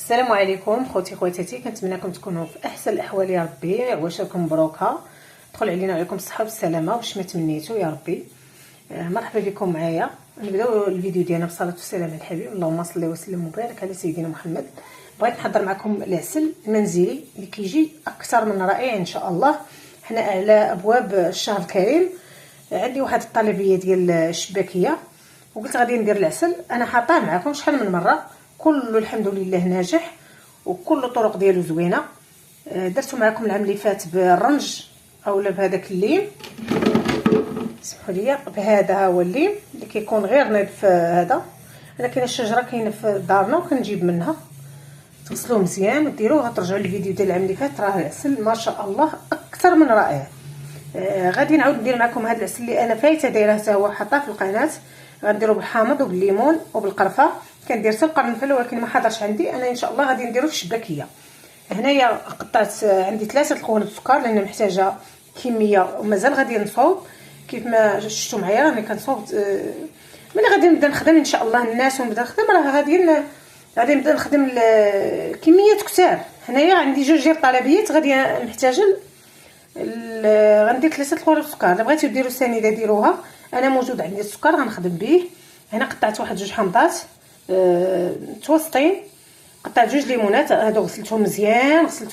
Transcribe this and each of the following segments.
السلام عليكم خوتي خواتاتي، كنتمنىكم تكونوا في احسن الاحوال يا ربي. عواشركم مبروكه، دخل علينا وعليكم الصحه والسلامه واش ما تمنيتوا يا ربي. مرحبا بكم معايا. نبداو الفيديو ديالنا بالصلاه والسلام على الحبيب، اللهم صل وسلم وبارك على سيدنا محمد. بغيت نحضر معكم العسل المنزلي اللي كيجي اكثر من رائع ان شاء الله. حنا على ابواب الشهر الكريم، عندي واحد الطلبيه ديال الشباكيه وقلت غادي ندير العسل. انا حاطاه معكم شحال من مره، كله الحمد لله ناجح وكل الطرق ديالو زوينه. درتو معكم العام اللي فات بالرنج اولا بهذاك الليم، سمحوا لي بهذا هو الليم اللي كيكون غير ناضف. هذا انا كاينه الشجره كاينه في دارنا وكنجيب منها. تغسلوه مزيان وديروه، غترجعوا للفيديو ديال العام اللي فات، راه العسل ما شاء الله اكثر من رائع. غادي نعاود ندير معكم هذا العسل اللي انا فايته دايره حتى هو حاطاه في القناه. غنديرو بالحامض وبالليمون وبالقرفه، كندير حتى القرنفل ولكن ما حضرش عندي انا. ان شاء الله غادي نديرو في الشباكيه. هنايا قطعت عندي 3 القوالب السكر لان محتاجه كميه ومازال غادي نصوب. كيف ما شفتوا معايا راني كنصوب. ملي غادي نبدا نخدم ان شاء الله الناس ونبدا نخدم، راه غادي نبدا نخدم الكميات كثار. هنايا عندي 2 ديال الطلبيات غادي محتاجه غندير 3 القوالب السكر. الا بغيتو ديروا سنيده ديروها، انا موجود عندي السكر غنخدم به. هنا قطعت واحد 2 حامضات متوسطين، قطعت 2 ليمونات، هادو غسلتهم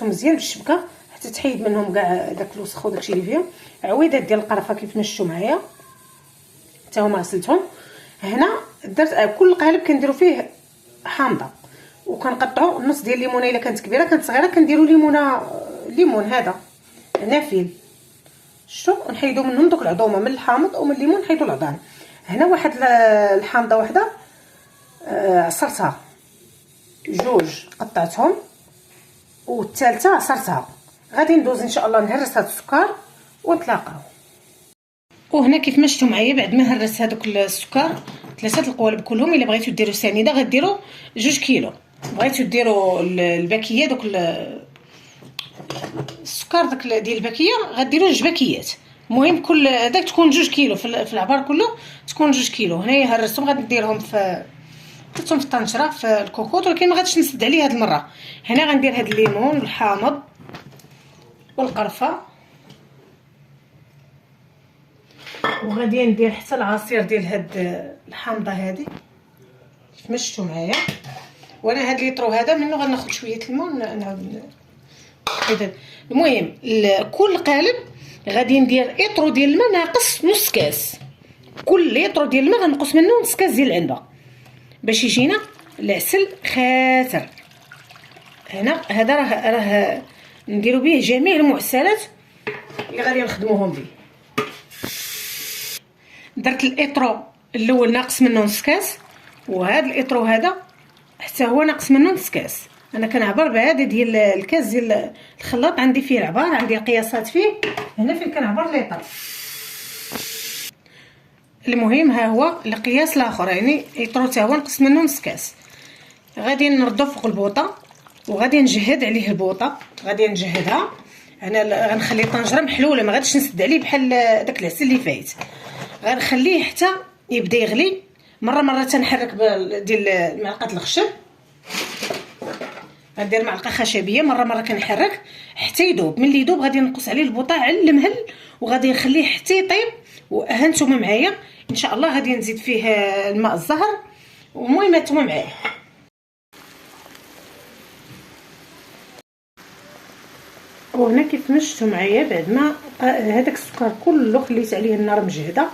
مزيان بالشبكه حتى تحيد منهم كاع داك الوسخ وداكشي اللي فيهم. عويدات ديال القرفه كيف ما شفتوا معايا حتى هما غسلتهم. هنا درت كل قالب كنديروا فيه حامضه، وكنقطعوا نص ديال الليمونه. الا كانت كبيره كانت صغيره كنديروا ليمون هذا نافيل، شفتوا، نحيدوا منهم دوك العظومه من الحامض ومن الليمون نحيدوا العظام. هنا واحد الحامضه واحده عصرتها، 2 قطعتهم والثالثه عصرتها. غادي ندوز ان شاء الله نهرس هذا السكر ونتلاقاو. وهنا كيف ما شفتوا معايا بعد ما هرست هذوك السكر 3 القوالب كلهم. الا بغيتو ديروا سنيده غديروا 2 كيلو، بغيتو ديروا الباكيه دوك السكر داك ديال الباكيه غديروا 2 باكيات. المهم كل هذاك تكون 2 كيلو في العبار كله، تكون 2 كيلو. هنايا هرستهم غادي نديرهم في الطنجره في الكوكوط، ولكن ما غاديش نسد عليه هاد المره. هنا غندير هاد الليمون والحامض والقرفه، وغادي ندير حتى العصير ديال هاد الحامضه هادي كيف ما شفتوا معايا. وانا هاد ليطرو هذا منه غناخذ شويه الماء نعاود. اذا المهم كل قالب غادي ندير اطرو ديال الماء ناقص نص كاس. كل لتر ديال الماء غنقص منه نص كاس ديال العنبه باش يجينا العسل خاتر. هنا هذا راه نديرو به جميع المعسلات اللي غادي نخدموهم به. درت الاطرو الاول ناقص منه نص كاس، وهذا الاطرو هذا حتى هو ناقص منه نص كاس. انا كنعبر بهذا ديال الكاس ديال الخلاط، عندي فيه العبار، عندي القياسات فيه. هنا فين كنعبر ليطر. المهم ها هو القياس الاخر، يعني يطرو حتى هو نقص منه نص كاس. غادي نردو فوق البوطه وغادي نجهد عليه البوطه، غادي نجهدها. انا غنخلي الطنجره محلوله، ما غاديش نسد عليه بحال داك العسل اللي فايت. غنخليه حتى يبدا يغلي. مره تنحرك ديال معلقه الخشب، غندير معلقه خشبيه مره كنحرك حتى يذوب. ملي يذوب غادي نقص عليه البوطه على المهل وغادي نخليه حتى يطيب. وهانتوما معايا ان شاء الله غادي نزيد فيه الماء الزهر. المهم هانتوما معايا. وهنا كيف ما شفتوا معايا بعد ما هذاك السكر كله خليت عليه النار مجهده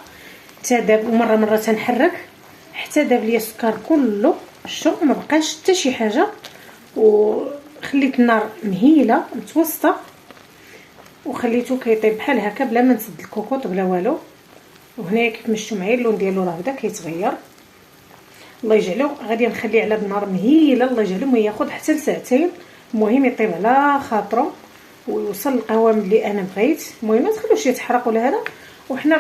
حتى داب، ومره تنحرك حتى داب ليا السكر كله. شوفوا ما بقاش حتى شي حاجه، وخليت النار مهيله متوسطه وخليته كيطيب بحال هكا بلا ما نسد الكوكوط بلا والو. وهنايا كيف ما شفتوا معايا اللون ديالو راه بدا كيتغير. الله يجعلو غادي نخليه على النار مهيله، الله يجعلو ما ياخذ حتى لساعتين. المهم يطيب على خاطرو ويوصل القوام اللي انا بغيت. المهم ما تخلوش يتحرق ولا هذا. وحنا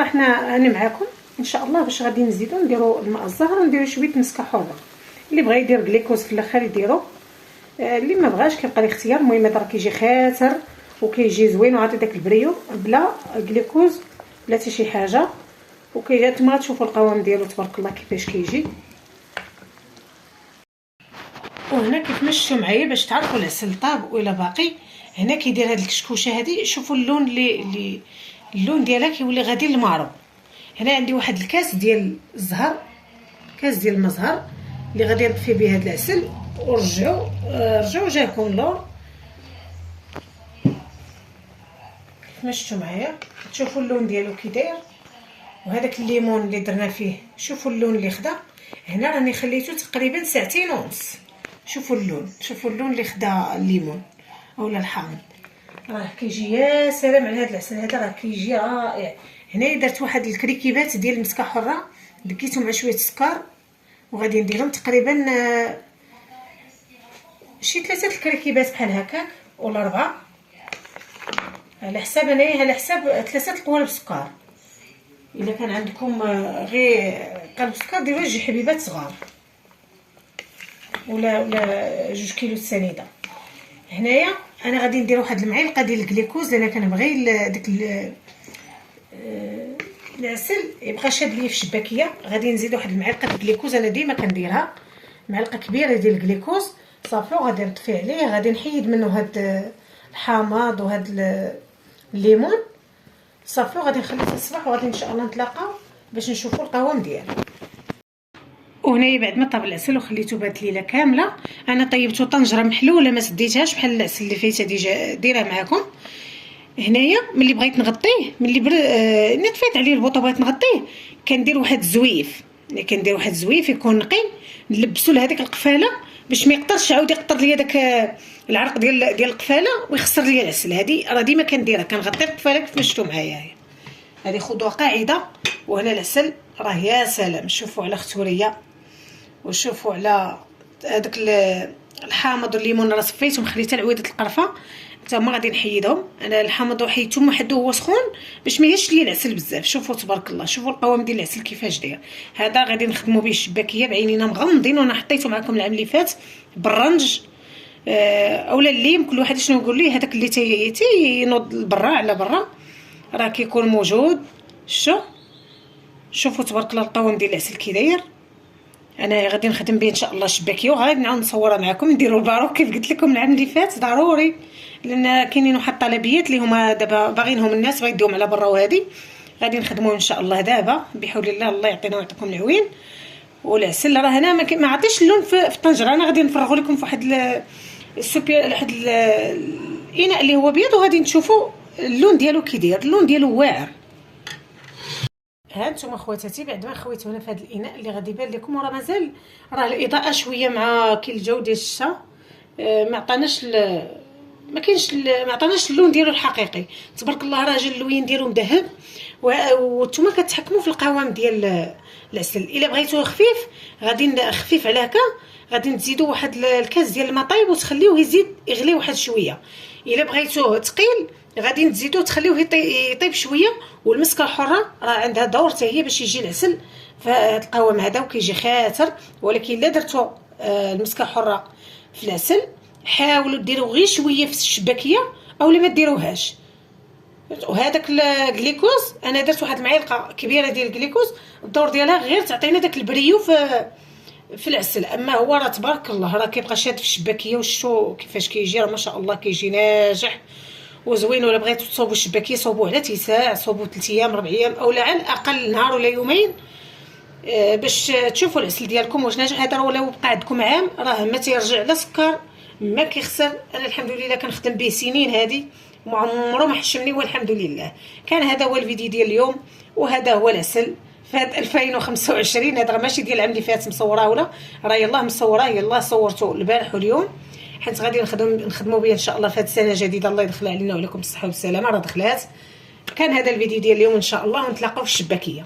انا معاكم ان شاء الله باش غادي نزيدو نديرو الماء الزهر ونديرو شويه مسكه حوضه. اللي بغى يدير غليكوز في الاخر يديرو، اللي ما بغاش كيبقى ليه اختيار. المهم هذا راه كيجي خاتر وكيجي زوين وعطي داك البريو بلا غليكوز بلا حتى شي حاجه. وكيجي نتوما تشوفوا القوام ديالو تبارك الله كيفاش كيجي. وهنا كيف ما شفتوا معايا باش تعرفوا العسل طاب ولا باقي، هنا كيدير هاد الكشكوشه هادي. شوفوا اللون اللون ديالها كيولي غادي للمارو. هنا عندي واحد الكاس ديال الزهر، كاس ديال المزهر اللي غادي نطفي به هاد العسل. رجعوا جاكم اللور كيف ما شفتوا معايا. تشوفوا اللون ديالو كي داير، وهذاك الليمون اللي درنا فيه شوفوا اللون اللي خدا. هنا راني خليته تقريبا 2.5 ساعة. شوفوا اللون اللي خدا الليمون اولا الحامض، راه كيجي يا سلام على هذا العسل هذا، راه كيجي رائع. هنا درت واحد الكريكيبات ديال المسكه حره، دكيتهم مع شويه السكر، وغادي نديرهم تقريبا شي 3 الكريكيبات بحال هكاك ولا 4 على حساب انايا، على حساب 3 القوالب سكر. الا كان عندكم غير قالب سكر ديروا 2 حبيبات صغار ولا 2 كيلو السنيده. هنايا انا غادي ندير واحد المعلقه ديال الجليكوز، لان كنبغي داك العسل يبقى شاد ليا في الشباكيه. غادي نزيد واحد المعلقه ديال الجليكوز، انا ديما كنديرها معلقه كبيره ديال الجليكوز صافي. وغادي نطفي عليه، غادي نحيد منه هاد الحامض وهاد الليمون صافي، وغادي نخليه تصبح، وغادي ان شاء الله نتلاقاو باش نشوفوا القوام ديالو. وهنايا بعد ما طاب العسل وخليته بات ليله كامله، انا طيبته طنجره محلوله ما سديتهاش بحال العسل اللي فايته دايره معكم. هنايا ملي بغيت نغطيه، ملي طفيت عليه البوطه بغيت نغطيه، كندير واحد الزويف، يكون نقي، نلبسو لهذيك القفاله باش ما يقدرش عاود يقطر ليا داك العرق ديال القفاله ويخسر ليا العسل. هذه راه ديما كنديرها، كنغطي القفاله كيف ما شفتوا معايا. هذه خذوها قاعده. وهنا العسل راه يا سلام، شوفوا على ختوريه، وشوفوا على هذاك الحامض والليمون راه صفيتهم، خليت العويده القرفه حتى هما غادي نحيدهم. انا الحامض وحيدتهم وحدو هو سخون باش ما يهش ليا العسل بزاف. شوفوا تبارك الله، شوفوا القوام ديال العسل كيفاش داير. هذا غادي نخدموا به الشباكيه بعينينا مغمضين، وانا حطيته معكم العام اللي فات بالرنج اولا الليم، كل واحد شنو نقول ليه، هذاك اللي تينوض لبرا على برا راه كيكون موجود. شوفوا تبارك الله القوام ديال العسل كي داير. انا غادي نخدم به ان شاء الله الشباكيه، وغادي نعاود نصورها معكم. نديروا الباروك كيف قلت لكم العام اللي فات ضروري، لان كاينين واحد الطلبيات اللي هما دابا باغينهم الناس بغيدوهم على برا، وهذه غادي نخدموه ان شاء الله دابا بحول الله. الله يعطينا ويعطيكم العوين. والعسل راه هنا ما عطيش اللون في الطنجره، انا غادي نفرغوا لكم في واحد واحد الاناء اللي هو بيض، وغادي تشوفوا اللون ديالو كي داير. اللون ديالو واعر. ها نتوما خواتاتي بعد ما خويته هنا في هذا الاناء اللي غادي يبان لكم، وراه مازال راه الاضاءه شويه مع كي الجو ديال الشتا ما عطاناش ما عطاناش اللون ديالو الحقيقي. تبارك الله راه جا اللوين ديالو مذهب. وانتم كتحكموا في القوام ديال العسل. الا بغيتوه خفيف غادي خفيف على هكا، غادي تزيدوا واحد الكاس ديال الماء طايب وتخليوه يزيد يغلي واحد شويه. الا بغيتوه ثقيل غادي تزيدوا تخليوه يطيب شويه. والمسكه الحره راه عندها دور حتى هي باش يجي العسل في هذا القوام هذا وكيجي خاطر. ولكن الا درتوا المسكه حره في العسل حاولوا ديروا غير شويه في الشباكيه اولا ما ديروهاش. وهذاك الجليكوز انا درت واحد المعلقه كبيره ديال الجليكوز، الدور ديالها غير تعطينا داك البريو في العسل. اما هو راه تبارك الله راه كيبقى شاد في الشباكيه. وشو كيفاش كيجي، راه ما شاء الله كيجي ناجح وزوين. ولا بغيتو تصوبوا الشباكيه صوبوه على تيساع، صوبوه 3 ايام 4 ايام اولا على الاقل نهار ولا يومين باش تشوفوا العسل ديالكم واش ناجح. هذا لو بقى عندكم عام راه ما تيرجع لا سكر ما كيخسر. انا الحمد لله كنخدم به سنين هذه عمره ما حشمني والحمد لله. كان هذا هو الفيديو ديال اليوم، وهذا هو العسل في 2025. هذا ماشي ديال العام اللي فات مصوره ولا راه يلاه مصوره، يلاه صورته البارح واليوم، حيت غادي نخدموا به ان شاء الله في هذه السنه الجديده. الله يدخل علينا وعليكم بالصحه والسلامه. راه دخلات. كان هذا الفيديو ديال اليوم ان شاء الله، ونتلاقاو في الشباكيه.